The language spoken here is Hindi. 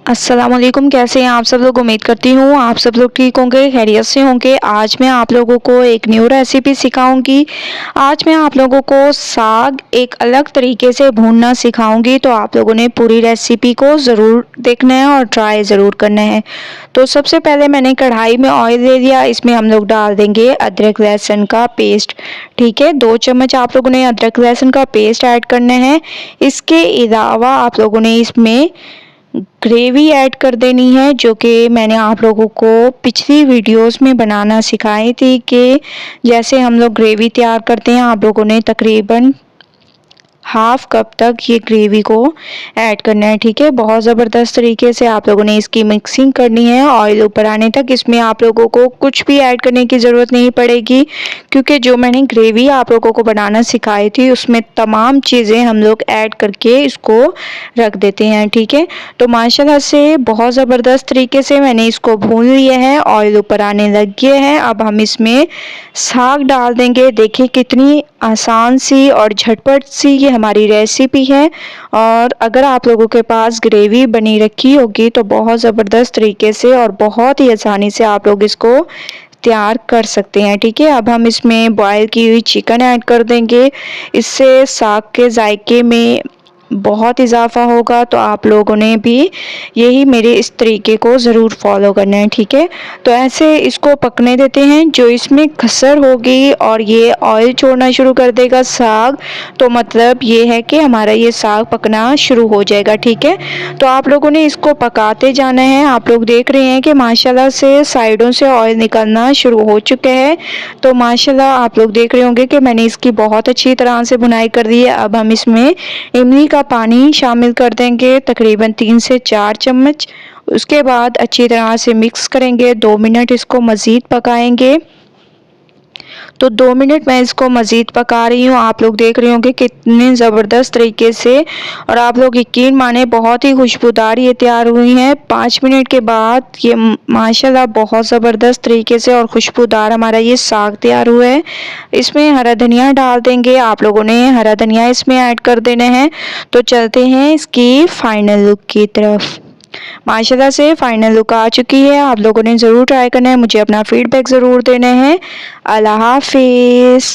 अस्सलाम वालेकुम। कैसे हैं आप सब लोग? उम्मीद करती हूँ आप सब लोग ठीक होंगे, खैरियत से होंगे। आज मैं आप लोगों को एक न्यू रेसिपी सिखाऊंगी। आज मैं आप लोगों को साग एक अलग तरीके से भूनना सिखाऊंगी, तो आप लोगों ने पूरी रेसिपी को ज़रूर देखना है और ट्राई ज़रूर करना है। तो सबसे पहले मैंने कढ़ाई में ऑयल ले लिया, इसमें हम लोग डाल देंगे अदरक लहसुन का पेस्ट। ठीक है, 2 चम्मच आप लोगों ने अदरक लहसुन का पेस्ट ऐड करना है। इसके अलावा आप लोगों ने इसमें ग्रेवी ऐड कर देनी है, जो कि मैंने आप लोगों को पिछली वीडियोस में बनाना सिखाई थी कि जैसे हम लोग ग्रेवी तैयार करते हैं। आप लोगों ने तकरीबन हाफ कप तक ये ग्रेवी को ऐड करना है। ठीक है, बहुत ज़बरदस्त तरीके से आप लोगों ने इसकी मिक्सिंग करनी है ऑयल ऊपर आने तक। इसमें आप लोगों को कुछ भी ऐड करने की ज़रूरत नहीं पड़ेगी, क्योंकि जो मैंने ग्रेवी आप लोगों को बनाना सिखाई थी उसमें तमाम चीज़ें हम लोग ऐड करके इसको रख देते हैं। ठीक है, तो माशाल्लाह से बहुत ज़बरदस्त तरीके से मैंने इसको भून लिया है, ऑयल ऊपर आने लग गए हैं। अब हम इसमें साग डाल देंगे। देखिए कितनी आसान सी और झटपट सी ये हमारी रेसिपी है। और अगर आप लोगों के पास ग्रेवी बनी रखी होगी तो बहुत ज़बरदस्त तरीके से और बहुत ही आसानी से आप लोग इसको तैयार कर सकते हैं। ठीक है, अब हम इसमें बॉयल की हुई चिकन ऐड कर देंगे। इससे साग के जायके में बहुत इजाफा होगा, तो आप लोगों ने भी यही मेरे इस तरीके को ज़रूर फॉलो करना है। ठीक है, तो ऐसे इसको पकने देते हैं। जो इसमें खसर होगी और ये ऑयल छोड़ना शुरू कर देगा साग, तो मतलब ये है कि हमारा ये साग पकना शुरू हो जाएगा। ठीक है, तो आप लोगों ने इसको पकाते जाना है। आप लोग देख रहे हैं कि माशाल्लाह से साइडों से ऑयल निकलना शुरू हो चुके हैं। तो माशाल्लाह आप लोग देख रहे होंगे कि मैंने इसकी बहुत अच्छी तरह से भुनाई कर दी है। अब हम इसमें इमली का पानी शामिल कर देंगे, तकरीबन 3 से 4 चम्मच। उसके बाद अच्छी तरह से मिक्स करेंगे, 2 मिनट इसको मज़ीद पकाएंगे। तो 2 मिनट मैं इसको मज़ीद पका रही हूँ। आप लोग देख रहे होंगे कितने ज़बरदस्त तरीके से, और आप लोग यकीन माने बहुत ही खुशबूदार ये तैयार हुई हैं। 5 मिनट के बाद ये माशाल्लाह बहुत ज़बरदस्त तरीके से और खुशबूदार हमारा ये साग तैयार हुआ है। इसमें हरा धनिया डाल देंगे, आप लोगों ने हरा धनिया इसमें ऐड कर देना है। तो चलते हैं इसकी फाइनल लुक की तरफ। माशाल्लाह से फाइनल लुक आ चुकी है। आप लोगों ने ज़रूर ट्राई करना है, मुझे अपना फीडबैक ज़रूर देना है। अल्लाह हाफिज़।